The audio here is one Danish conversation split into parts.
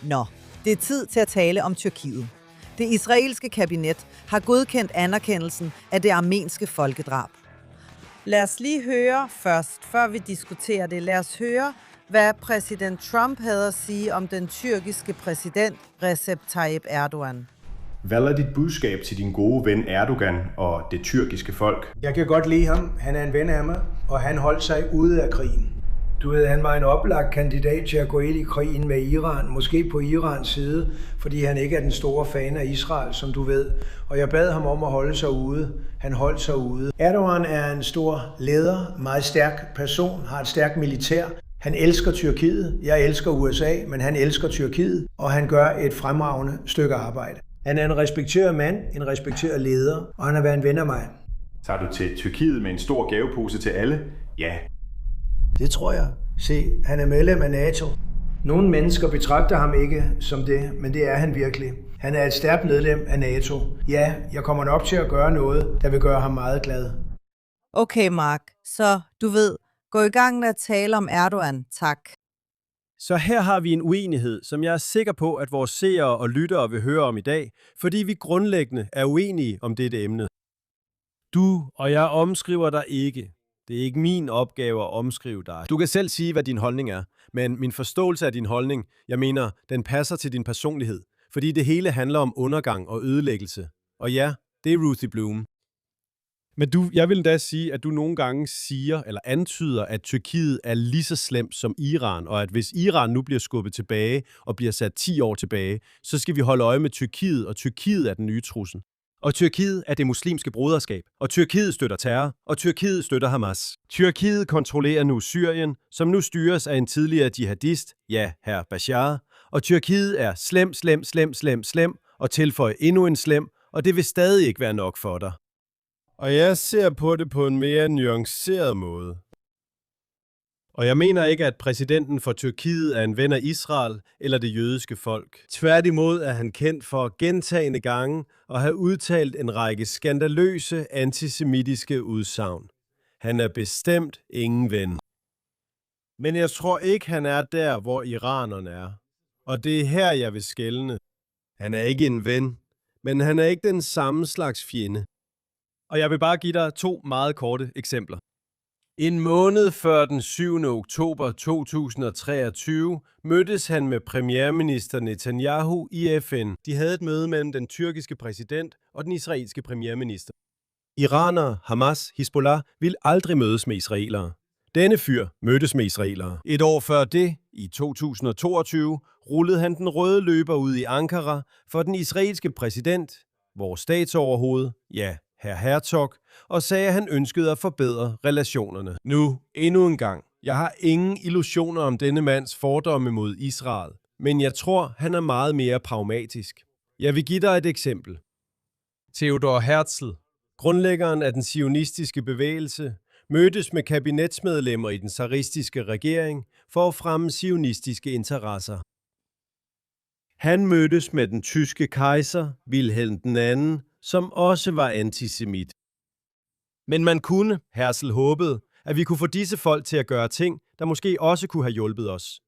Nå, det er tid til at tale om Tyrkiet. Det israelske kabinet har godkendt anerkendelsen af det armenske folkedrab. Lad os lige høre først, før vi diskuterer det. Lad os høre, hvad præsident Trump havde at sige om den tyrkiske præsident Recep Tayyip Erdogan. Hvad er dit budskab til din gode ven Erdogan og det tyrkiske folk? Jeg kan godt lide ham. Han er en ven af mig, og han holdt sig ude af krigen. Du ved, han var en oplagt kandidat til at gå ind i krigen med Iran, måske på Irans side, fordi han ikke er den store fan af Israel, som du ved. Og jeg bad ham om at holde sig ude. Han holdt sig ude. Erdogan er en stor leder, meget stærk person, har et stærkt militær. Han elsker Tyrkiet. Jeg elsker USA, men han elsker Tyrkiet, og han gør et fremragende stykke arbejde. Han er en respekteret mand, en respekteret leder, og han har været en ven af mig. Tager du til Tyrkiet med en stor gavepose til alle? Ja. Det tror jeg. Se, han er medlem af NATO. Nogle mennesker betragter ham ikke som det, men det er han virkelig. Han er et stærkt medlem af NATO. Ja, jeg kommer nok til at gøre noget, der vil gøre ham meget glad. Okay, Mark, så du ved, gå i gang med at tale om Erdogan, tak. Så her har vi en uenighed, som jeg er sikker på, at vores seere og lyttere vil høre om i dag, fordi vi grundlæggende er uenige om dette emne. Du og jeg omskriver dig ikke. Det er ikke min opgave at omskrive dig. Du kan selv sige, hvad din holdning er, men min forståelse af din holdning, jeg mener, den passer til din personlighed, fordi det hele handler om undergang og ødelæggelse. Og ja, det er Ruthie Bloom. Men jeg vil da sige, at du nogle gange siger eller antyder, at Tyrkiet er lige så slemt som Iran, og at hvis Iran nu bliver skubbet tilbage og bliver sat 10 år tilbage, så skal vi holde øje med Tyrkiet, og Tyrkiet er den nye trussel. Og Tyrkiet er det muslimske broderskab, og Tyrkiet støtter terror, og Tyrkiet støtter Hamas. Tyrkiet kontrollerer nu Syrien, som nu styres af en tidligere jihadist, ja, hr. Bashar, og Tyrkiet er slem, og tilføjer endnu en slem, og det vil stadig ikke være nok for dig. Og jeg ser på det på en mere nuanceret måde. Og jeg mener ikke, at præsidenten for Tyrkiet er en ven af Israel eller det jødiske folk. Tværtimod er han kendt for gentagne gange at have udtalt en række skandaløse antisemitiske udsagn. Han er bestemt ingen ven. Men jeg tror ikke, han er der, hvor iranerne er. Og det er her, jeg vil skelne. Han er ikke en ven, men han er ikke den samme slags fjende. Og jeg vil bare give dig 2 meget korte eksempler. En måned før den 7. oktober 2023 mødtes han med premierminister Netanyahu i FN. De havde et møde mellem den tyrkiske præsident og den israelske premierminister. Iranere, Hamas, Hizbollah ville aldrig mødes med israelere. Denne fyr mødtes med israelere. Et år før det, i 2022, rullede han den røde løber ud i Ankara for den israelske præsident, vores statsoverhoved, ja, hr. Herzog, og sagde, at han ønskede at forbedre relationerne. Nu, endnu en gang. Jeg har ingen illusioner om denne mands fordomme mod Israel, men jeg tror, han er meget mere pragmatisk. Jeg vil give dig et eksempel. Theodor Herzl, grundlæggeren af den zionistiske bevægelse, mødtes med kabinetsmedlemmer i den tsaristiske regering for at fremme zionistiske interesser. Han mødtes med den tyske kejser, Wilhelm II, som også var antisemit. Men man kunne, Herzl håbede, at vi kunne få disse folk til at gøre ting, der måske også kunne have hjulpet os.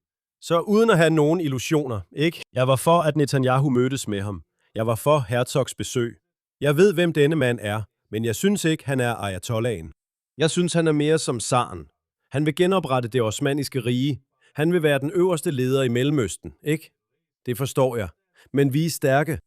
Så uden at have nogen illusioner, ikke? Jeg var for, at Netanyahu mødtes med ham. Jeg var for Herzogs besøg. Jeg ved, hvem denne mand er, men jeg synes ikke, han er ayatollahen. Jeg synes, han er mere som zaren. Han vil genoprette det osmanniske rige. Han vil være den øverste leder i Mellemøsten, ikke? Det forstår jeg. Men vi er stærke.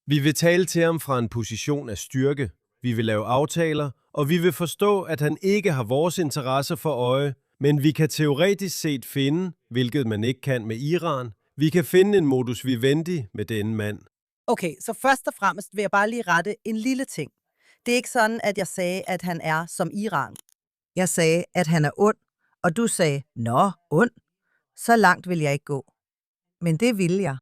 Vi vil tale til ham fra en position af styrke. Vi vil lave aftaler, og vi vil forstå, at han ikke har vores interesser for øje, men vi kan teoretisk set finde, hvilket man ikke kan med Iran, vi kan finde en modus vivendi med denne mand. Okay, så først og fremmest vil jeg bare lige rette en lille ting. Det er ikke sådan, at jeg sagde, at han er som Iran. Jeg sagde, at han er ond, og du sagde, nå, ond. Så langt vil jeg ikke gå. Men det vil jeg.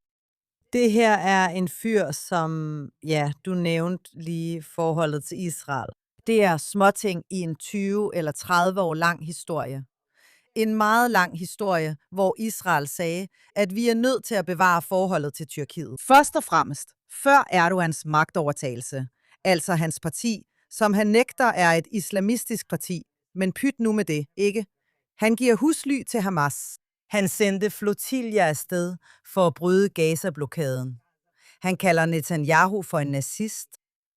Det her er en fyr, som, ja, du nævnte lige forholdet til Israel. Det er småting i en 20 eller 30 år lang historie. En meget lang historie, hvor Israel sagde, at vi er nødt til at bevare forholdet til Tyrkiet. Først og fremmest, før Erdogans magtovertagelse, altså hans parti, som han nægter er et islamistisk parti, men pyt nu med det, ikke? Han giver husly til Hamas. Han sendte flotiljer afsted for at bryde Gaza-blokaden. Han kalder Netanyahu for en nazist.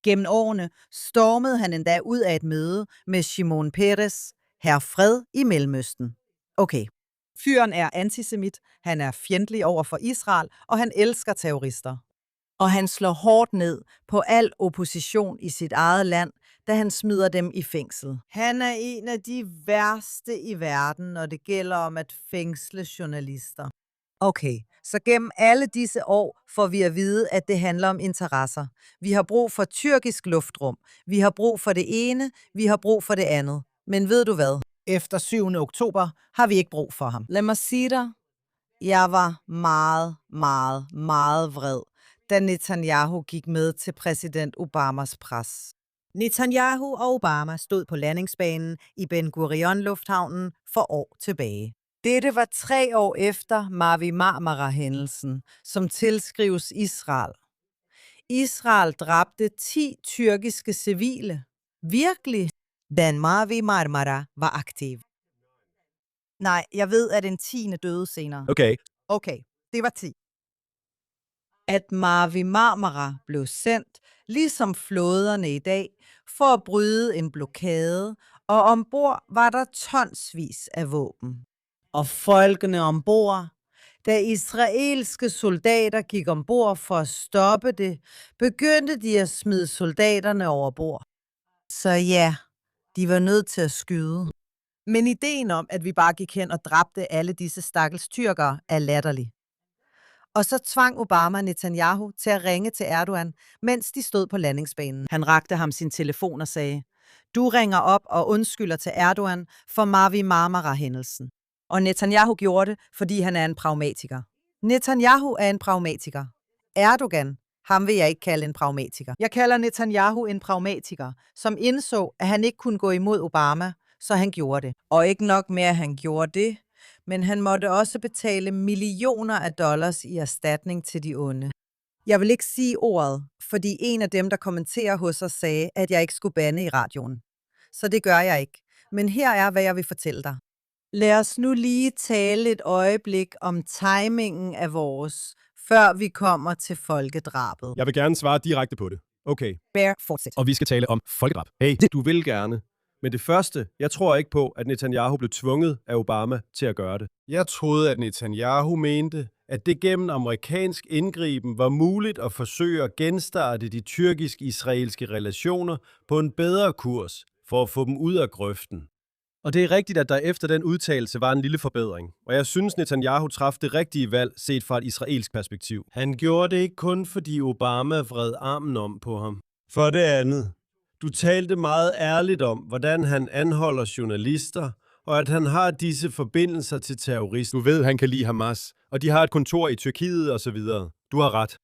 Gennem årene stormede han endda ud af et møde med Shimon Peres, herr fred i Mellemøsten. Okay, fyren er antisemit, han er fjendtlig over for Israel, og han elsker terrorister. Og han slår hårdt ned på al opposition i sit eget land, da han smider dem i fængsel. Han er en af de værste i verden, når det gælder om at fængsle journalister. Okay, så gennem alle disse år får vi at vide, at det handler om interesser. Vi har brug for tyrkisk luftrum. Vi har brug for det ene, vi har brug for det andet. Men ved du hvad? Efter 7. oktober har vi ikke brug for ham. Lad mig sige dig, jeg var meget vred, da Netanyahu gik med til præsident Obamas pres. Netanyahu og Obama stod på landingsbanen i Ben Gurion-lufthavnen for år tilbage. Dette var 3 år efter Mavi Marmara-hændelsen, som tilskrives Israel. Israel dræbte 10 tyrkiske civile. Virkelig? Da Mavi Marmara var aktiv. Nej, jeg ved, at en 10. døde senere. Okay, det var 10. At Mavi Marmara blev sendt, ligesom flåderne i dag, for at bryde en blokade, og ombord var der tonsvis af våben. Og folkene ombord, da israelske soldater gik ombord for at stoppe det, begyndte de at smide soldaterne over bord. Så ja, de var nødt til at skyde. Men ideen om, at vi bare gik hen og dræbte alle disse stakkels tyrkere, er latterlig. Og så tvang Obama Netanyahu til at ringe til Erdogan, mens de stod på landingsbanen. Han rakte ham sin telefon og sagde, du ringer op og undskylder til Erdogan for Mavi Marmara-hændelsen. Og Netanyahu gjorde det, fordi han er en pragmatiker. Netanyahu er en pragmatiker. Erdogan, ham vil jeg ikke kalde en pragmatiker. Jeg kalder Netanyahu en pragmatiker, som indså, at han ikke kunne gå imod Obama, så han gjorde det. Og ikke nok med, at han gjorde det, men han måtte også betale millioner af dollars i erstatning til de onde. Jeg vil ikke sige ordet, fordi en af dem, der kommenterer hos os, sagde, at jeg ikke skulle bande i radioen. Så det gør jeg ikke. Men her er, hvad jeg vil fortælle dig. Lad os nu lige tale et øjeblik om timingen af vores, før vi kommer til folkedrabet. Jeg vil gerne svare direkte på det. Okay. Bear, fortsæt. Og vi skal tale om folkedrab. Hey, du vil gerne. Men det første, jeg tror ikke på, at Netanyahu blev tvunget af Obama til at gøre det. Jeg troede, at Netanyahu mente, at det gennem amerikansk indgriben var muligt at forsøge at genstarte de tyrkisk-israelske relationer på en bedre kurs for at få dem ud af grøften. Og det er rigtigt, at der efter den udtalelse var en lille forbedring. Og jeg synes, Netanyahu traf det rigtige valg set fra et israelsk perspektiv. Han gjorde det ikke kun, fordi Obama vred armen om på ham. For det andet, du talte meget ærligt om, hvordan han anholder journalister, og at han har disse forbindelser til terrorister. Du ved, han kan lide Hamas, og de har et kontor i Tyrkiet osv. Du har ret.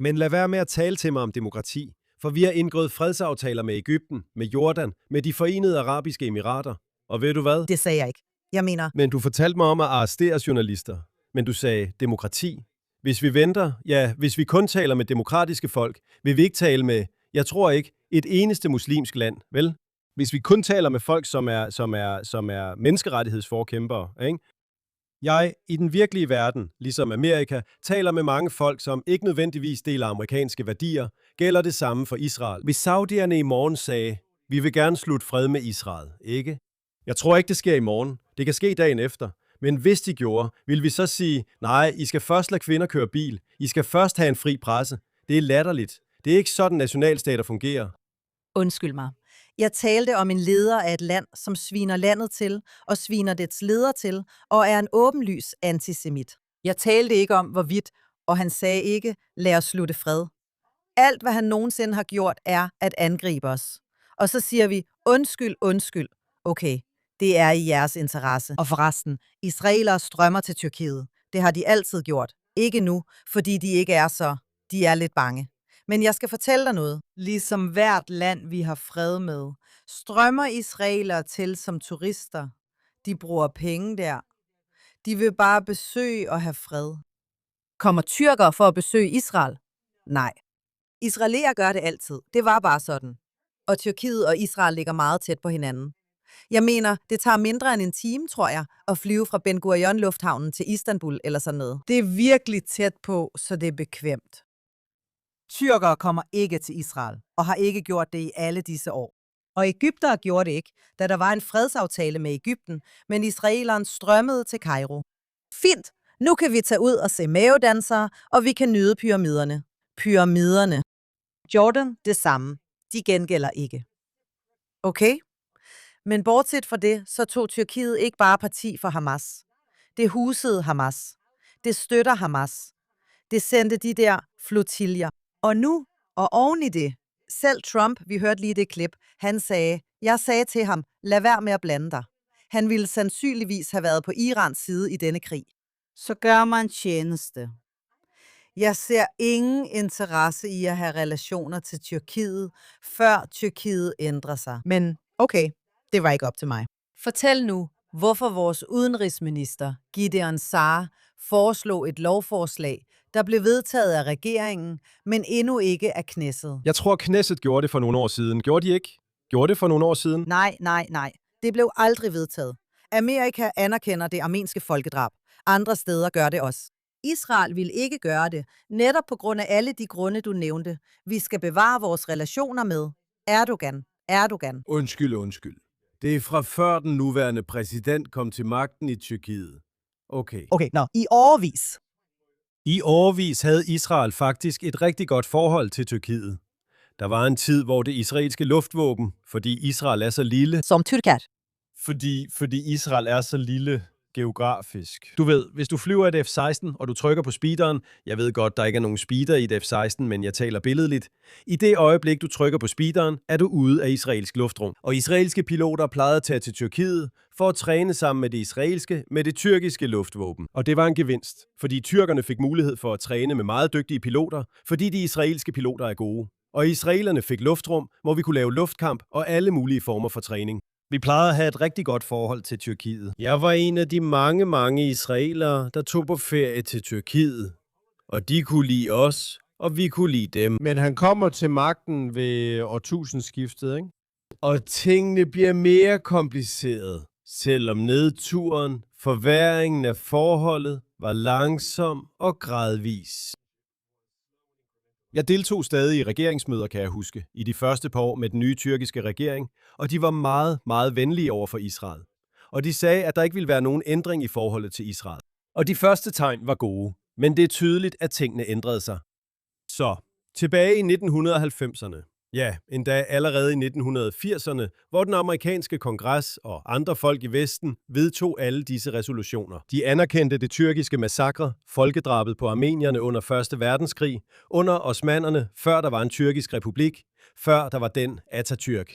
Men lad være med at tale til mig om demokrati, for vi har indgået fredsaftaler med Egypten, med Jordan, med de Forenede Arabiske Emirater. Og ved du hvad? Det sagde jeg ikke. Jeg mener... Men du fortalte mig om at arrestere journalister. Men du sagde demokrati. Hvis vi venter, hvis vi kun taler med demokratiske folk, vil vi ikke tale med, jeg tror ikke, et eneste muslimsk land, vel? Hvis vi kun taler med folk, som er menneskerettighedsforkæmpere, ikke? Jeg, i den virkelige verden, ligesom Amerika, taler med mange folk, som ikke nødvendigvis deler amerikanske værdier, gælder det samme for Israel. Hvis saudierne i morgen sagde, vi vil gerne slutte fred med Israel, ikke? Jeg tror ikke, det sker i morgen. Det kan ske dagen efter. Men hvis de gjorde, vil vi så sige, nej, I skal først lade kvinder køre bil. I skal først have en fri presse. Det er latterligt. Det er ikke sådan, nationalstater fungerer. Undskyld mig. Jeg talte om en leder af et land, som sviner landet til og sviner dets leder til og er en åbenlys antisemit. Jeg talte ikke om, hvorvidt, og han sagde ikke, lad os slutte fred. Alt, hvad han nogensinde har gjort, er at angribe os. Og så siger vi, undskyld. Okay, det er i jeres interesse. Og forresten, israelere strømmer til Tyrkiet. Det har de altid gjort. Ikke nu, fordi de er lidt bange. Men jeg skal fortælle dig noget. Ligesom hvert land, vi har fred med, strømmer israelere til som turister. De bruger penge der. De vil bare besøge og have fred. Kommer tyrkere for at besøge Israel? Nej. Israelere gør det altid. Det var bare sådan. Og Tyrkiet og Israel ligger meget tæt på hinanden. Jeg mener, det tager mindre end en time, tror jeg, at flyve fra Ben Gurion Lufthavnen til Istanbul eller sådan noget. Det er virkelig tæt på, så det er bekvemt. Tyrkere kommer ikke til Israel, og har ikke gjort det i alle disse år. Og egyptere gjorde det ikke, da der var en fredsaftale med Egypten, men israelerne strømmede til Kairo. Fint, nu kan vi tage ud og se mavedansere, og vi kan nyde pyramiderne. Pyramiderne. Jordan, det samme. De gengælder ikke. Okay? Men bortset fra det, så tog Tyrkiet ikke bare parti for Hamas. Det husede Hamas. Det støtter Hamas. Det sendte de der flotiljer. Og nu, og oven i det, selv Trump, vi hørte lige det klip, jeg sagde til ham, lad være med at blande dig. Han ville sandsynligvis have været på Irans side i denne krig. Så gør man tjeneste. Jeg ser ingen interesse i at have relationer til Tyrkiet, før Tyrkiet ændrer sig. Men okay, det var ikke op til mig. Fortæl nu, hvorfor vores udenrigsminister, Gideon Saar, foreslog et lovforslag, der blev vedtaget af regeringen, men endnu ikke af Knesset. Jeg tror, Knesset gjorde det for nogle år siden. Gjorde de ikke? Gjorde det for nogle år siden? Nej. Det blev aldrig vedtaget. Amerika anerkender det armenske folkedrab. Andre steder gør det også. Israel vil ikke gøre det, netop på grund af alle de grunde, du nævnte. Vi skal bevare vores relationer med Erdogan. Undskyld. Det er fra før den nuværende præsident kom til magten i Tyrkiet. Okay, I årevis. I årevis havde Israel faktisk et rigtig godt forhold til Tyrkiet. Der var en tid, hvor det israelske luftvåben, fordi Israel er så lille... Som Tyrkat. Fordi Israel er så lille geografisk. Du ved, hvis du flyver et F-16, og du trykker på speederen, jeg ved godt, der ikke er nogen speeder i et F-16, men jeg taler billedligt. I det øjeblik, du trykker på speederen, er du ude af israelsk luftrum. Og israelske piloter plejede at tage til Tyrkiet for at træne sammen med det tyrkiske luftvåben. Og det var en gevinst, fordi tyrkerne fik mulighed for at træne med meget dygtige piloter, fordi de israelske piloter er gode. Og israelerne fik luftrum, hvor vi kunne lave luftkamp og alle mulige former for træning. Vi plejede at have et rigtig godt forhold til Tyrkiet. Jeg var en af de mange israelere, der tog på ferie til Tyrkiet. Og de kunne lide os, og vi kunne lide dem. Men han kommer til magten ved årtusindskiftet, ikke? Og tingene bliver mere komplicerede, selvom nedturen, forværringen af forholdet, var langsom og gradvis. Jeg deltog stadig i regeringsmøder, kan jeg huske, i de første par år med den nye tyrkiske regering, og de var meget venlige over for Israel. Og de sagde, at der ikke ville være nogen ændring i forholdet til Israel. Og de første tegn var gode, men det er tydeligt, at tingene ændrede sig. Så, tilbage i 1990'erne. Ja, endda allerede i 1980'erne, hvor den amerikanske kongres og andre folk i Vesten vedtog alle disse resolutioner. De anerkendte det tyrkiske massakre, folkedrabet på armenierne under 1. verdenskrig, under osmannerne, før der var en tyrkisk republik, før der var den Atatürk.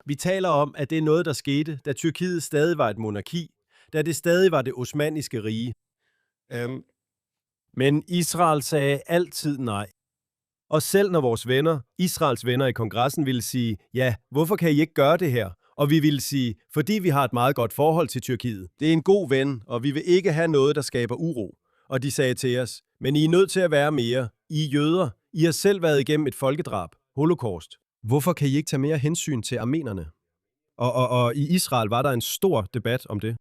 Vi taler om, at det er noget, der skete, da Tyrkiet stadig var et monarki, da det stadig var det osmanniske rige. Men Israel sagde altid nej. Og selv når vores venner, Israels venner i kongressen, ville sige, ja, hvorfor kan I ikke gøre det her? Og vi ville sige, fordi vi har et meget godt forhold til Tyrkiet. Det er en god ven, og vi vil ikke have noget, der skaber uro. Og de sagde til os, men I er nødt til at være mere. I er jøder. I har selv været igennem et folkedrab, holocaust. Hvorfor kan I ikke tage mere hensyn til armenerne? Og i Israel var der en stor debat om det.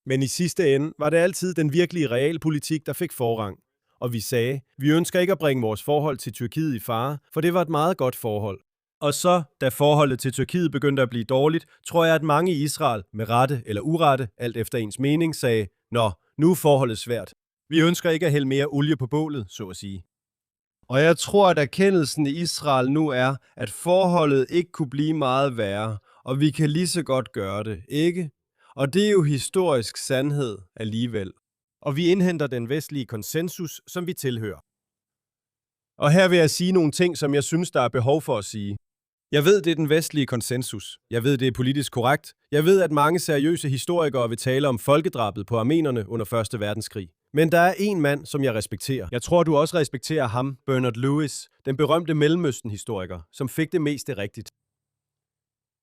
Men i sidste ende var det altid den virkelige realpolitik, der fik forrang. Og vi sagde, vi ønsker ikke at bringe vores forhold til Tyrkiet i fare, for det var et meget godt forhold. Og så, da forholdet til Tyrkiet begyndte at blive dårligt, tror jeg, at mange i Israel, med rette eller urette, alt efter ens mening, sagde, nå, nu er forholdet svært. Vi ønsker ikke at hælde mere olie på bålet, så at sige. Og jeg tror, at erkendelsen i Israel nu er, at forholdet ikke kunne blive meget værre, og vi kan lige så godt gøre det, ikke? Og det er jo historisk sandhed alligevel. Og vi indhenter den vestlige konsensus, som vi tilhører. Og her vil jeg sige nogle ting, som jeg synes, der er behov for at sige. Jeg ved, det er den vestlige konsensus. Jeg ved, det er politisk korrekt. Jeg ved, at mange seriøse historikere vil tale om folkedrabet på armenerne under 1. verdenskrig. Men der er en mand, som jeg respekterer. Jeg tror, du også respekterer ham, Bernard Lewis, den berømte Mellemøsten-historiker, som fik det meste rigtigt.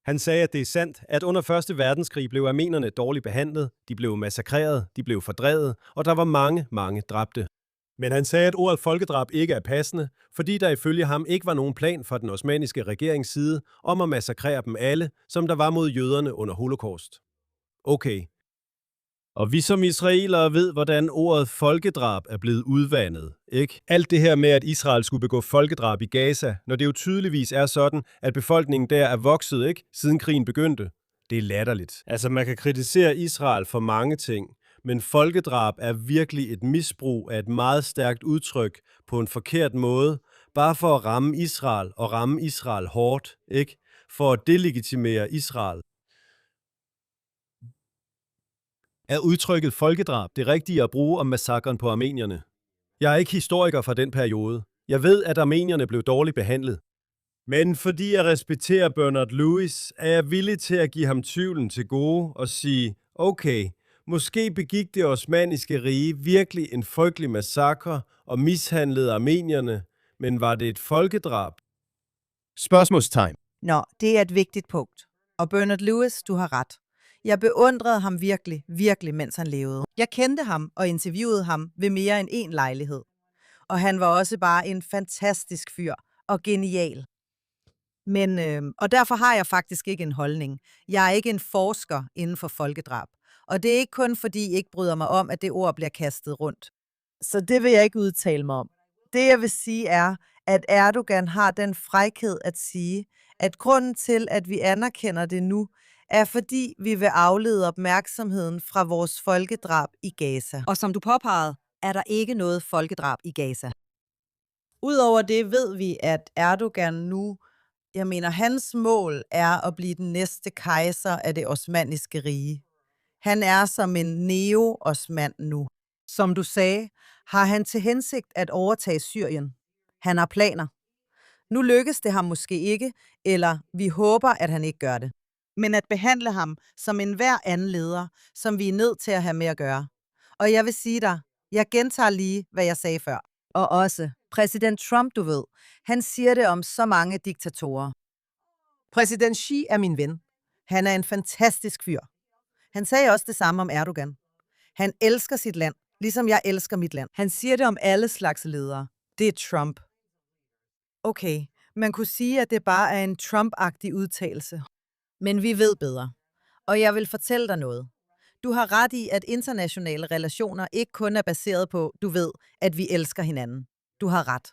Han sagde, at det er sandt, at under 1. verdenskrig blev armenerne dårligt behandlet, de blev massakreret, de blev fordrevet, og der var mange dræbte. Men han sagde, at ordet folkedrab ikke er passende, fordi der ifølge ham ikke var nogen plan fra den osmanniske regerings side om at massakrere dem alle, som der var mod jøderne under holocaust. Okay. Og vi som israelere ved, hvordan ordet folkedrab er blevet udvandet, ikke? Alt det her med, at Israel skulle begå folkedrab i Gaza, når det jo tydeligvis er sådan, at befolkningen der er vokset, ikke? Siden krigen begyndte. Det er latterligt. Altså, man kan kritisere Israel for mange ting, men folkedrab er virkelig et misbrug af et meget stærkt udtryk på en forkert måde, bare for at ramme Israel og ramme Israel hårdt, ikke? For at delegitimere Israel. Er udtrykket folkedrab det rigtige at bruge om massakren på armenierne? Jeg er ikke historiker fra den periode. Jeg ved, at armenierne blev dårligt behandlet. Men fordi jeg respekterer Bernard Lewis, er jeg villig til at give ham tvivlen til gode og sige, okay, måske begik det osmanniske rige virkelig en frygtelig massakre og mishandlede armenierne, men var det et folkedrab? Spørgsmålstegn. Nå, det er et vigtigt punkt. Og Bernard Lewis, du har ret. Jeg beundrede ham virkelig, mens han levede. Jeg kendte ham og interviewede ham ved mere end én lejlighed. Og han var også bare en fantastisk fyr og genial. Og derfor har jeg faktisk ikke en holdning. Jeg er ikke en forsker inden for folkedrab. Og det er ikke kun fordi, jeg ikke bryder mig om, at det ord bliver kastet rundt. Så det vil jeg ikke udtale mig om. Det jeg vil sige er, at Erdogan har den frækhed at sige, at grunden til, at vi anerkender det nu, er fordi vi vil aflede opmærksomheden fra vores folkedrab i Gaza. Og som du påpegede, er der ikke noget folkedrab i Gaza. Udover det ved vi, at Erdogan nu, hans mål er at blive den næste kejser af det osmanniske rige. Han er som en neo-osmand nu. Som du sagde, har han til hensigt at overtage Syrien. Han har planer. Nu lykkes det ham måske ikke, eller vi håber, at han ikke gør det. Men at behandle ham som enhver anden leder, som vi er nødt til at have med at gøre. Og jeg vil sige dig, jeg gentager lige, hvad jeg sagde før. Og også, præsident Trump, du ved, han siger det om så mange diktatorer. Præsident Xi er min ven. Han er en fantastisk fyr. Han sagde også det samme om Erdogan. Han elsker sit land, ligesom jeg elsker mit land. Han siger det om alle slags ledere. Det er Trump. Okay, man kunne sige, at det bare er en Trump-agtig udtalelse. Men vi ved bedre. Og jeg vil fortælle dig noget. Du har ret i, at internationale relationer ikke kun er baseret på, du ved, at vi elsker hinanden. Du har ret.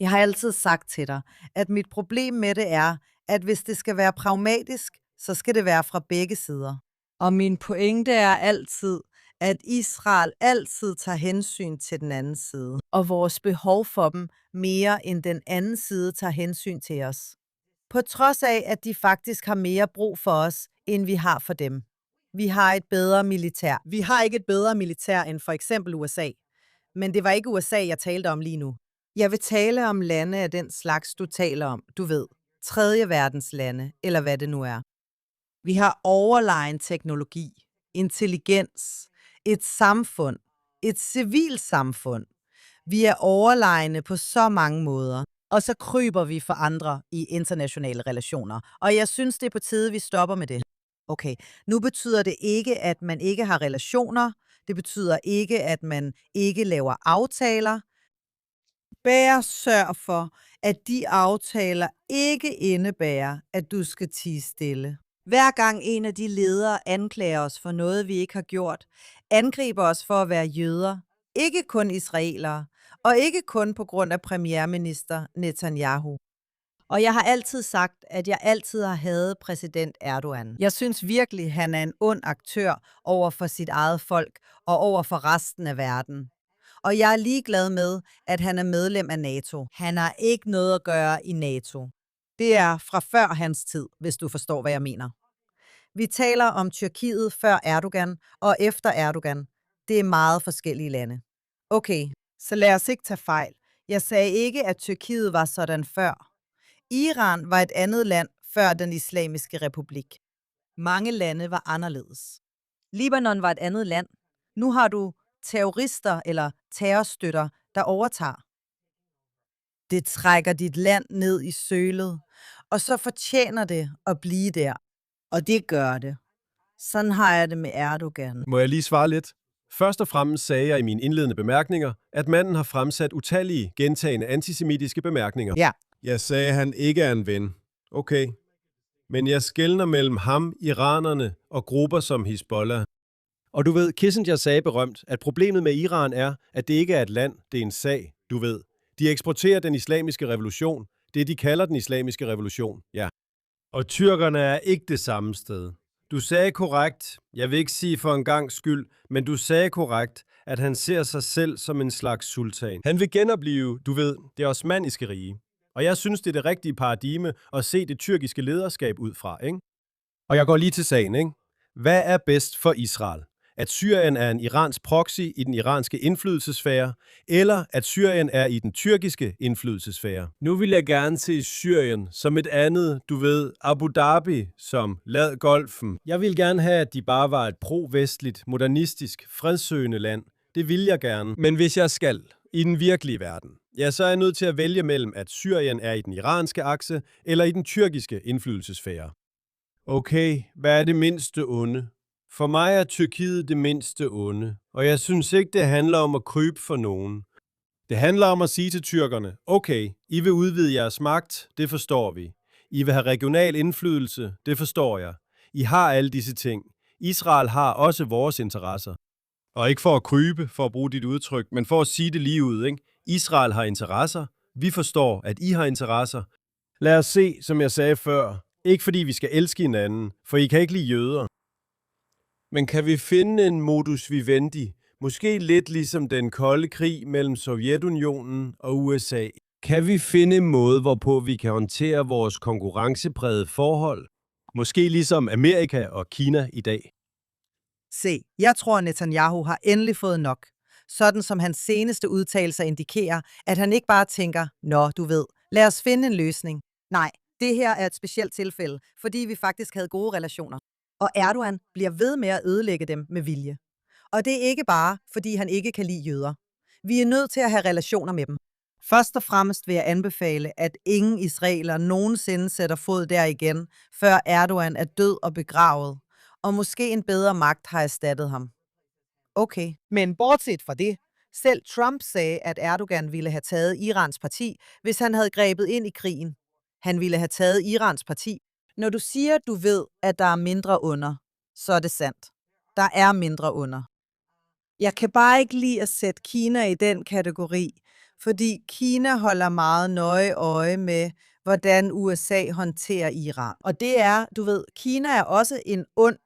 Jeg har altid sagt til dig, at mit problem med det er, at hvis det skal være pragmatisk, så skal det være fra begge sider. Og min pointe er altid, at Israel altid tager hensyn til den anden side. Og vores behov for dem mere end den anden side tager hensyn til os. På trods af, at de faktisk har mere brug for os, end vi har for dem. Vi har et bedre militær. Vi har ikke et bedre militær end for eksempel USA. Men det var ikke USA, jeg talte om lige nu. Jeg vil tale om lande af den slags, du taler om. Du ved, tredje verdens lande, eller hvad det nu er. Vi har overlegen teknologi, intelligens, et samfund, et civilsamfund. Vi er overlegne på så mange måder. Og så kryber vi for andre i internationale relationer. Og jeg synes, det er på tide, vi stopper med det. Okay, nu betyder det ikke, at man ikke har relationer. Det betyder ikke, at man ikke laver aftaler. Bare sørg for, at de aftaler ikke indebærer, at du skal tie stille. Hver gang en af de ledere anklager os for noget, vi ikke har gjort, angriber os for at være jøder, ikke kun israelere, og ikke kun på grund af premierminister Netanyahu. Og jeg har altid sagt, at jeg altid har hadet præsident Erdogan. Jeg synes virkelig, han er en ond aktør over for sit eget folk og over for resten af verden. Og jeg er ligeglad med, at han er medlem af NATO. Han har ikke noget at gøre i NATO. Det er fra før hans tid, hvis du forstår, hvad jeg mener. Vi taler om Tyrkiet før Erdogan og efter Erdogan. Det er meget forskellige lande. Okay, så lad os ikke tage fejl. Jeg sagde ikke, at Tyrkiet var sådan før. Iran var et andet land før den islamiske republik. Mange lande var anderledes. Libanon var et andet land. Nu har du terrorister eller terrorstøtter, der overtager. Det trækker dit land ned i sølet, og så fortjener det at blive der. Og det gør det. Sådan har jeg det med Erdogan. Må jeg lige svare lidt? Først og fremmest sagde jeg i mine indledende bemærkninger, at manden har fremsat utallige, gentagne antisemitiske bemærkninger. Ja. Jeg sagde, at han ikke er en ven. Okay. Men jeg skelner mellem ham, iranerne og grupper som Hizbollah. Og du ved, Kissinger sagde berømt, at problemet med Iran er, at det ikke er et land, det er en sag, du ved. De eksporterer den islamiske revolution. Det, de kalder den islamiske revolution, ja. Og tyrkerne er ikke det samme sted. Du sagde korrekt, jeg vil ikke sige for en gangs skyld, men du sagde korrekt, at han ser sig selv som en slags sultan. Han vil genopleve, du ved, det osmanniske rige. Og jeg synes, det er det rigtige paradigme at se det tyrkiske lederskab ud fra, ikke? Og jeg går lige til sagen, ikke? Hvad er bedst for Israel? At Syrien er en iransk proxy i den iranske indflydelsessfære, eller at Syrien er i den tyrkiske indflydelsessfære? Nu vil jeg gerne se Syrien som et andet, du ved, Abu Dhabi, som lad golfen. Jeg vil gerne have, at de bare var et pro-vestligt, modernistisk, fredssøgende land. Det vil jeg gerne. Men hvis jeg skal, i den virkelige verden, ja, så er jeg nødt til at vælge mellem, at Syrien er i den iranske akse, eller i den tyrkiske indflydelsessfære. Okay, hvad er det mindste onde? For mig er Tyrkiet det mindste onde, og jeg synes ikke, det handler om at krybe for nogen. Det handler om at sige til tyrkerne, okay, I vil udvide jeres magt, det forstår vi. I vil have regional indflydelse, det forstår jeg. I har alle disse ting. Israel har også vores interesser. Og ikke for at krybe, for at bruge dit udtryk, men for at sige det lige ud, ikke? Israel har interesser. Vi forstår, at I har interesser. Lad os se, som jeg sagde før. Ikke fordi vi skal elske hinanden, for I kan ikke lide jøder. Men kan vi finde en modus vivendi, måske lidt ligesom den kolde krig mellem Sovjetunionen og USA? Kan vi finde en måde, hvorpå vi kan håndtere vores konkurrenceprægede forhold? Måske ligesom Amerika og Kina i dag. Se, jeg tror, Netanyahu har endelig fået nok. Sådan som hans seneste udtalelser indikerer, at han ikke bare tænker, nå, du ved, lad os finde en løsning. Nej, det her er et specielt tilfælde, fordi vi faktisk havde gode relationer. Og Erdogan bliver ved med at ødelægge dem med vilje. Og det er ikke bare, fordi han ikke kan lide jøder. Vi er nødt til at have relationer med dem. Først og fremmest vil jeg anbefale, at ingen israeler nogensinde sætter fod der igen, før Erdogan er død og begravet, og måske en bedre magt har erstattet ham. Okay, men bortset fra det, selv Trump sagde, at Erdogan ville have taget Irans parti, hvis han havde grebet ind i krigen. Han ville have taget Irans parti. Når du siger, du ved, at der er mindre onder, så er det sandt. Der er mindre onder. Jeg kan bare ikke lide at sætte Kina i den kategori, fordi Kina holder meget nøje øje med, hvordan USA håndterer Iran. Og det er, du ved, Kina er også en ond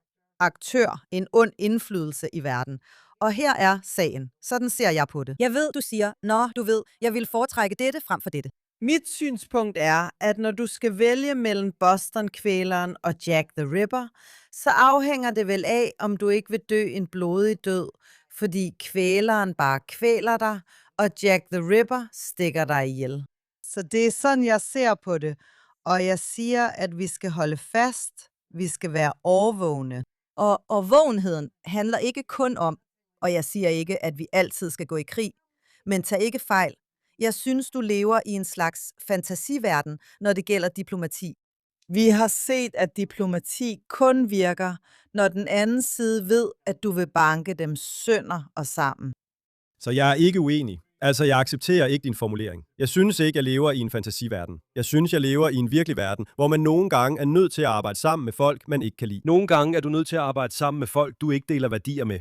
aktør, en ond indflydelse i verden. Og her er sagen. Sådan ser jeg på det. Jeg ved, du siger, nå, du ved, jeg vil foretrække dette frem for dette. Mit synspunkt er, at når du skal vælge mellem Boston-kvæleren og Jack the Ripper, så afhænger det vel af, om du ikke vil dø en blodig død, fordi kvæleren bare kvæler dig, og Jack the Ripper stikker dig ihjel. Så det er sådan, jeg ser på det, og jeg siger, at vi skal holde fast, vi skal være årvågne. Og vågenheden handler ikke kun om, og jeg siger ikke, at vi altid skal gå i krig, men tag ikke fejl. Jeg synes, du lever i en slags fantasiverden, når det gælder diplomati. Vi har set, at diplomati kun virker, når den anden side ved, at du vil banke dem sønder og sammen. Så jeg er ikke uenig. Altså, jeg accepterer ikke din formulering. Jeg synes ikke, jeg lever i en fantasiverden. Jeg synes, jeg lever i en virkelig verden, hvor man nogle gange er nødt til at arbejde sammen med folk, man ikke kan lide. Nogle gange er du nødt til at arbejde sammen med folk, du ikke deler værdier med.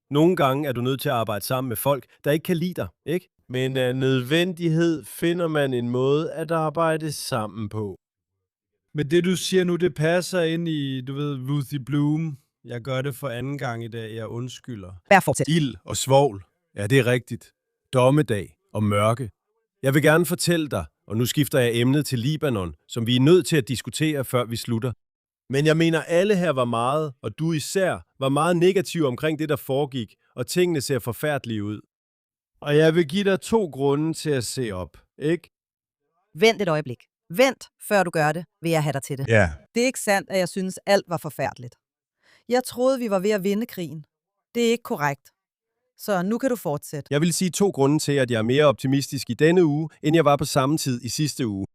Nogle gange er du nødt til at arbejde sammen med folk, der ikke kan lide dig, ikke? Men af nødvendighed finder man en måde at arbejde sammen på. Men det, du siger nu, det passer ind i, du ved, Ruthie Bloom. Jeg gør det for anden gang i dag, jeg undskylder. Ild og svovl. Ja, det er rigtigt. Dommedag og mørke. Jeg vil gerne fortælle dig, og nu skifter jeg emnet til Libanon, som vi er nødt til at diskutere, før vi slutter. Men jeg mener, alle her var meget, og du især, var meget negativ omkring det, der foregik, og tingene ser forfærdelige ud. Og jeg vil give dig 2 grunde til at se op, ikke? Vent et øjeblik. Vent, før du gør det, vil jeg have dig til det. Ja. Det er ikke sandt, at jeg synes, alt var forfærdeligt. Jeg troede, vi var ved at vinde krigen. Det er ikke korrekt. Så nu kan du fortsætte. Jeg vil sige 2 grunde til, at jeg er mere optimistisk i denne uge, end jeg var på samme tid i sidste uge.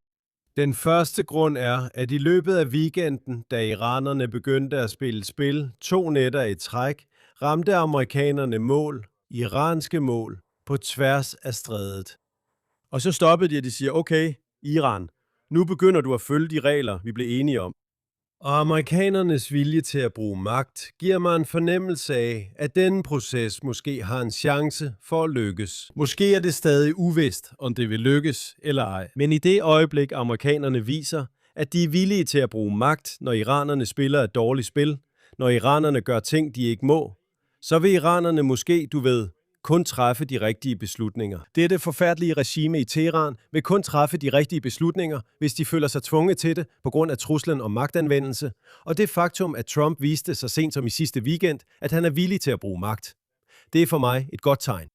Den første grund er, at i løbet af weekenden, da iranerne begyndte at spille spil 2 nætter i træk, ramte amerikanerne mål, iranske mål, på tværs af strædet. Og så stoppede de, og de siger, okay, Iran, nu begynder du at følge de regler, vi blev enige om. Og amerikanernes vilje til at bruge magt giver mig en fornemmelse af, at denne proces måske har en chance for at lykkes. Måske er det stadig uvist, om det vil lykkes eller ej. Men i det øjeblik, amerikanerne viser, at de er villige til at bruge magt, når iranerne spiller et dårligt spil, når iranerne gør ting, de ikke må, så vil iranerne måske, kun træffe de rigtige beslutninger. Dette forfærdelige regime i Teheran vil kun træffe de rigtige beslutninger, hvis de føler sig tvunget til det på grund af truslen om magtanvendelse, og det faktum, at Trump viste så sent som i sidste weekend, at han er villig til at bruge magt. Det er for mig et godt tegn.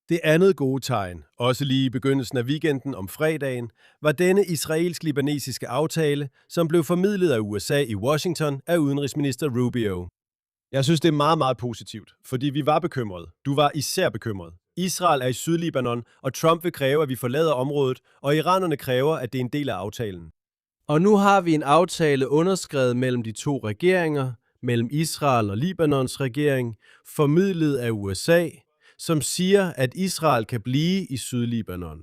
Det andet gode tegn, også lige i begyndelsen af weekenden om fredagen, var denne israelsk-libanesiske aftale, som blev formidlet af USA i Washington af udenrigsminister Rubio. Jeg synes, det er meget, meget positivt, fordi vi var bekymrede. Du var især bekymret. Israel er i Sydlibanon, og Trump vil kræve, at vi forlader området, og iranerne kræver, at det er en del af aftalen. Og nu har vi en aftale underskrevet mellem de to regeringer, mellem Israel og Libanons regering, formidlet af USA, som siger, at Israel kan blive i Sydlibanon.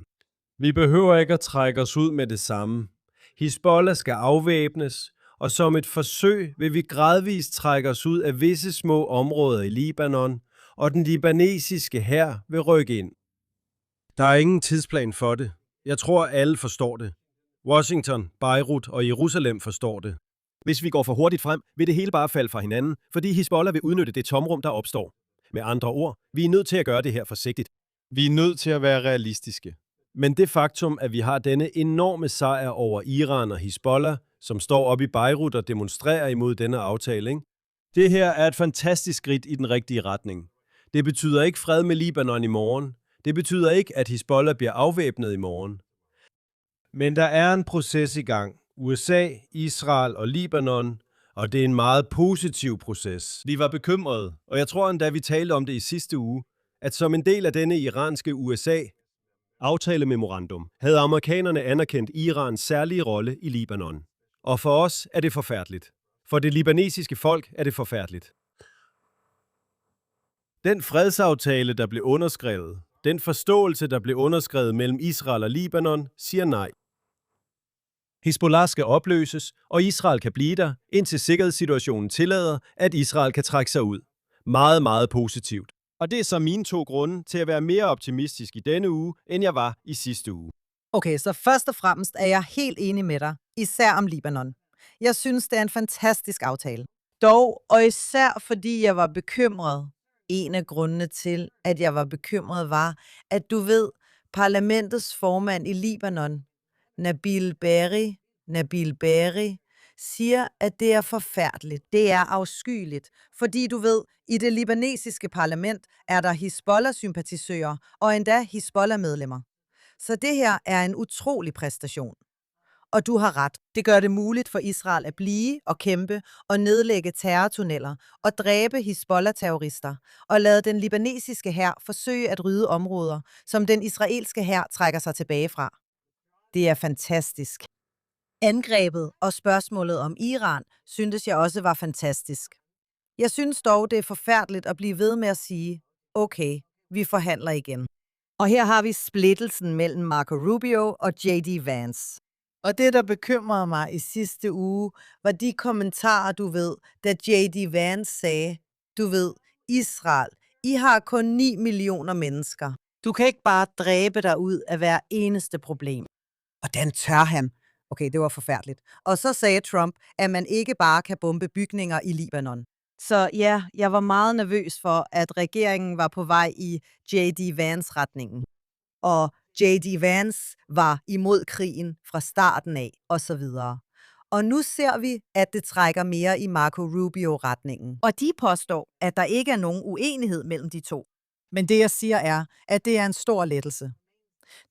Vi behøver ikke at trække os ud med det samme. Hizbollah skal afvæbnes, og som et forsøg vil vi gradvist trække os ud af visse små områder i Libanon, og den libanesiske hær vil rykke ind. Der er ingen tidsplan for det. Jeg tror, alle forstår det. Washington, Beirut og Jerusalem forstår det. Hvis vi går for hurtigt frem, vil det hele bare falde fra hinanden, fordi Hizbollah vil udnytte det tomrum, der opstår. Med andre ord, vi er nødt til at gøre det her forsigtigt. Vi er nødt til at være realistiske. Men det faktum, at vi har denne enorme sejr over Iran og Hizbollah, som står op i Beirut og demonstrerer imod denne aftale, ikke? Det her er et fantastisk skridt i den rigtige retning. Det betyder ikke fred med Libanon i morgen. Det betyder ikke, at Hizbollah bliver afvæbnet i morgen. Men der er en proces i gang. USA, Israel og Libanon, og det er en meget positiv proces. Vi var bekymrede, og jeg tror endda, vi talte om det i sidste uge, at som en del af denne iranske USA-aftalememorandum, havde amerikanerne anerkendt Irans særlige rolle i Libanon. Og for os er det forfærdeligt. For det libanesiske folk er det forfærdeligt. Den fredsaftale, der blev underskrevet, den forståelse, der blev underskrevet mellem Israel og Libanon, siger nej. Hizbollah skal opløses, og Israel kan blive der, indtil sikkerhedssituationen tillader, at Israel kan trække sig ud. Meget, meget positivt. Og det er så mine 2 grunde til at være mere optimistisk i denne uge, end jeg var i sidste uge. Okay, så først og fremmest er jeg helt enig med dig, især om Libanon. Jeg synes, det er en fantastisk aftale. Dog, og især fordi jeg var bekymret. En af grundene til, at jeg var bekymret, var, at du ved, parlamentets formand i Libanon, Nabil Berri, siger, at det er forfærdeligt. Det er afskyeligt, fordi du ved, i det libanesiske parlament er der Hizbollah-sympatisører og endda Hizbollah-medlemmer. Så det her er en utrolig præstation. Og du har ret. Det gør det muligt for Israel at blive og kæmpe og nedlægge terrortunneller og dræbe Hizbollah-terrorister og lade den libanesiske hær forsøge at rydde områder, som den israelske hær trækker sig tilbage fra. Det er fantastisk. Angrebet og spørgsmålet om Iran syntes jeg også var fantastisk. Jeg synes dog, det er forfærdeligt at blive ved med at sige, okay, vi forhandler igen. Og her har vi splittelsen mellem Marco Rubio og J.D. Vance. Og det, der bekymrede mig i sidste uge, var de kommentarer, du ved, da J.D. Vance sagde, du ved, Israel, I har kun 9 millioner mennesker. Du kan ikke bare dræbe dig ud af hver eneste problem. Hvordan tør han? Okay, det var forfærdeligt. Og så sagde Trump, at man ikke bare kan bombe bygninger i Libanon. Så ja, jeg var meget nervøs for, at regeringen var på vej i J.D. Vance-retningen. Og J.D. Vance var imod krigen fra starten af, osv. Og nu ser vi, at det trækker mere i Marco Rubio-retningen. Og de påstår, at der ikke er nogen uenighed mellem de to. Men det jeg siger er, at det er en stor lettelse.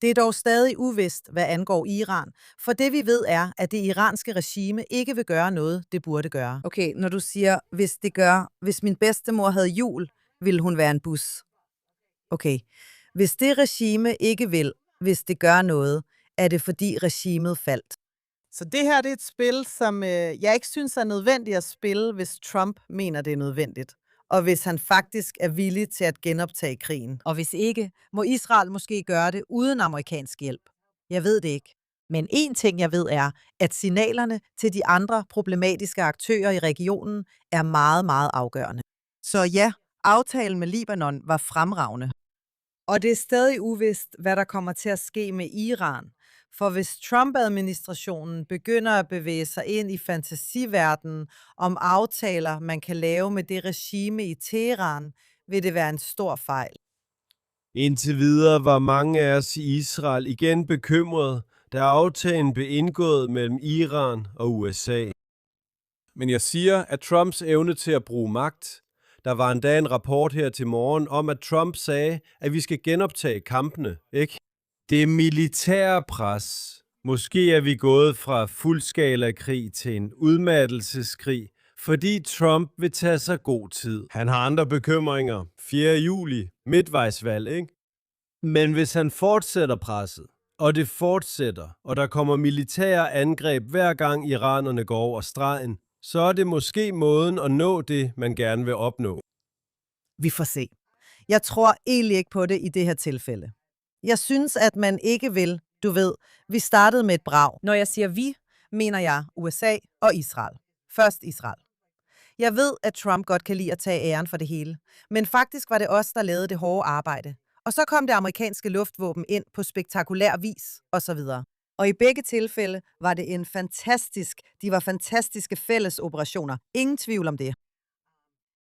Det er dog stadig uvist, hvad angår Iran, for det vi ved er, at det iranske regime ikke vil gøre noget, det burde gøre. Okay, når du siger, hvis min bedstemor havde jul, ville hun være en bus. Okay, hvis det regime ikke vil, hvis det gør noget, er det fordi regimet faldt. Så det her det er et spil, som jeg ikke synes er nødvendigt at spille, hvis Trump mener, det er nødvendigt. og hvis han faktisk er villig til at genoptage krigen. Og hvis ikke, må Israel måske gøre det uden amerikansk hjælp. Jeg ved det ikke. Men én ting, jeg ved, er, at signalerne til de andre problematiske aktører i regionen er meget, meget afgørende. Så ja, aftalen med Libanon var fremragende. Og det er stadig uvist, hvad der kommer til at ske med Iran. For hvis Trump-administrationen begynder at bevæge sig ind i fantasiverdenen om aftaler, man kan lave med det regime i Teheran, vil det være en stor fejl. Indtil videre var mange af os i Israel igen bekymrede, da aftalen blev indgået mellem Iran og USA. Men jeg siger, at Trumps evne til at bruge magt. Der var endda en rapport her til morgen om, at Trump sagde, at vi skal genoptage kampene, ikke? Det militære pres. Måske er vi gået fra fuldskala-krig til en udmattelseskrig, fordi Trump vil tage sig god tid. Han har andre bekymringer. 4. juli, midtvejsvalg, ikke? Men hvis han fortsætter presset, og det fortsætter, og der kommer militære angreb hver gang iranerne går over stregen, så er det måske måden at nå det, man gerne vil opnå. Vi får se. Jeg tror egentlig ikke på det i det her tilfælde. Jeg synes, at man ikke vil, du ved, vi startede med et brag. Når jeg siger vi, mener jeg USA og Israel. Først Israel. Jeg ved, at Trump godt kan lide at tage æren for det hele, men faktisk var det os, der lavede det hårde arbejde. Og så kom det amerikanske luftvåben ind på spektakulær vis, osv. Og i begge tilfælde var det de var fantastiske fælles operationer. Ingen tvivl om det.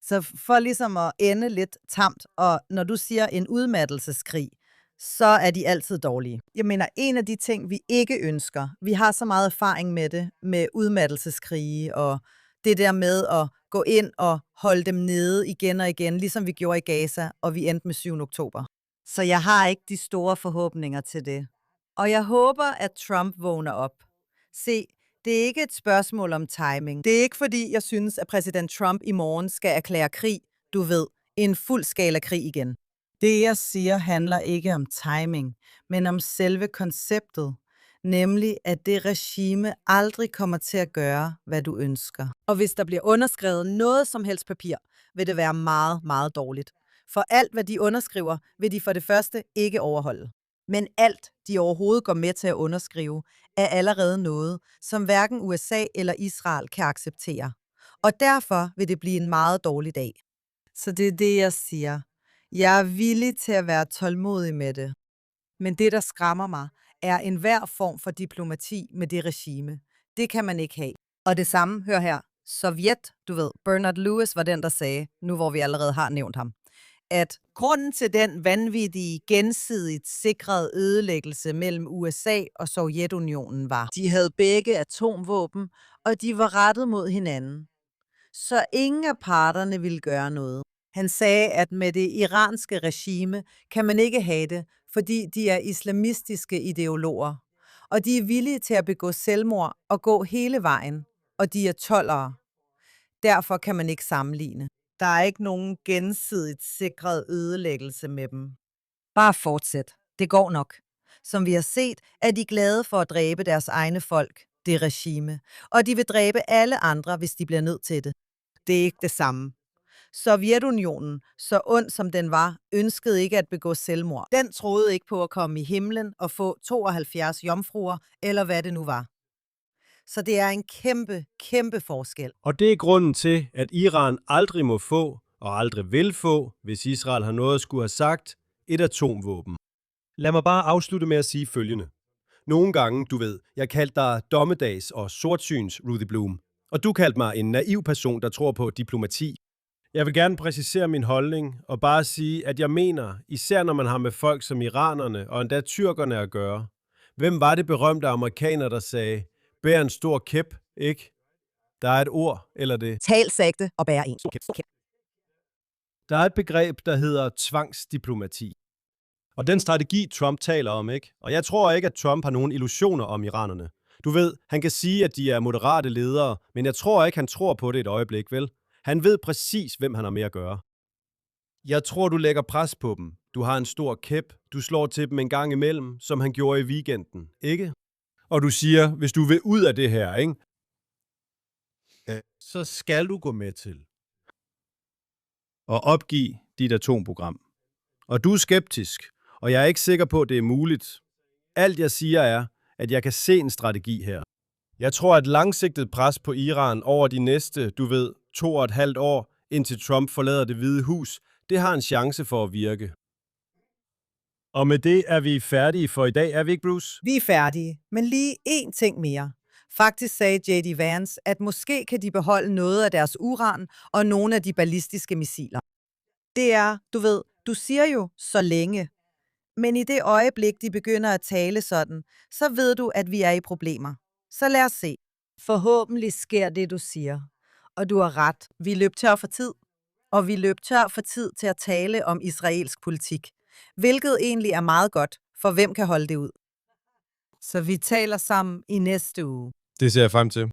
Så for ligesom at ende lidt tamt, og når du siger en udmattelseskrig, så er de altid dårlige. Jeg mener, en af de ting, vi ikke ønsker, vi har så meget erfaring med det, med udmattelseskrige, og det der med at gå ind og holde dem nede igen og igen, ligesom vi gjorde i Gaza, og vi endte med 7. oktober. Så jeg har ikke de store forhåbninger til det. Og jeg håber, at Trump vågner op. Se, det er ikke et spørgsmål om timing. Det er ikke fordi, jeg synes, at præsident Trump i morgen skal erklære krig, du ved, en fuldskala krig igen. Det, jeg siger, handler ikke om timing, men om selve konceptet. Nemlig, at det regime aldrig kommer til at gøre, hvad du ønsker. Og hvis der bliver underskrevet noget som helst papir, vil det være meget, meget dårligt. For alt, hvad de underskriver, vil de for det første ikke overholde. Men alt, de overhovedet går med til at underskrive, er allerede noget, som hverken USA eller Israel kan acceptere. Og derfor vil det blive en meget dårlig dag. Så det er det, jeg siger. Jeg er villig til at være tålmodig med det. Men det, der skræmmer mig, er enhver form for diplomati med det regime. Det kan man ikke have. Og det samme, hør her, Sovjet, du ved, Bernard Lewis var den, der sagde, nu hvor vi allerede har nævnt ham, at grunden til den vanvittige, gensidigt sikrede ødelæggelse mellem USA og Sovjetunionen var, de havde begge atomvåben, og de var rettet mod hinanden. Så ingen af parterne ville gøre noget. Han sagde, at med det iranske regime kan man ikke have det, fordi de er islamistiske ideologer, og de er villige til at begå selvmord og gå hele vejen, og de er toldere. Derfor kan man ikke sammenligne. Der er ikke nogen gensidigt sikret ødelæggelse med dem. Bare fortsæt. Det går nok. Som vi har set, er de glade for at dræbe deres egne folk, det regime, og de vil dræbe alle andre, hvis de bliver nødt til det. Det er ikke det samme. Sovjetunionen, så ond som den var, ønskede ikke at begå selvmord. Den troede ikke på at komme i himlen og få 72 jomfruer, eller hvad det nu var. Så det er en kæmpe, kæmpe forskel. Og det er grunden til, at Iran aldrig må få, og aldrig vil få, hvis Israel har noget at skulle have sagt, et atomvåben. Lad mig bare afslutte med at sige følgende. Nogle gange, du ved, jeg kaldte dig dommedags og sortsyns Rudy Bloom, og du kaldte mig en naiv person, der tror på diplomati. Jeg vil gerne præcisere min holdning og bare sige, at jeg mener, især når man har med folk som iranerne og endda tyrkerne at gøre. Hvem var det berømte amerikaner, der sagde, bær en stor kæp, ikke? Der er et ord, eller det. Tal sagte og bær en. Der er et begreb, der hedder tvangsdiplomati. Og den strategi, Trump taler om, ikke? Og jeg tror ikke, at Trump har nogen illusioner om iranerne. Du ved, han kan sige, at de er moderate ledere, men jeg tror ikke, han tror på det et øjeblik, vel? Han ved præcis, hvem han har med at gøre. Jeg tror, du lægger pres på dem. Du har en stor kæp. Du slår til dem en gang imellem, som han gjorde i weekenden, ikke? Og du siger, hvis du vil ud af det her, ikke? Så skal du gå med til. og opgive dit atomprogram. Og du er skeptisk, og jeg er ikke sikker på, at det er muligt. Alt jeg siger er, at jeg kan se en strategi her. Jeg tror, at langsigtet pres på Iran over de næste, 2,5 år, indtil Trump forlader Det Hvide Hus, det har en chance for at virke. Og med det er vi færdige for i dag, er vi ikke, Bruce? Vi er færdige, men lige én ting mere. Faktisk sagde J.D. Vance, at måske kan de beholde noget af deres uran og nogle af de ballistiske missiler. Det er, du siger jo, så længe. Men i det øjeblik, de begynder at tale sådan, så ved du, at vi er i problemer. Så lad os se. Forhåbentlig sker det, du siger. Og du har ret. Vi løb tør for tid. Og vi løb tør for tid til at tale om israelsk politik. Hvilket egentlig er meget godt, for hvem kan holde det ud? Så vi taler sammen i næste uge. Det ser jeg frem til.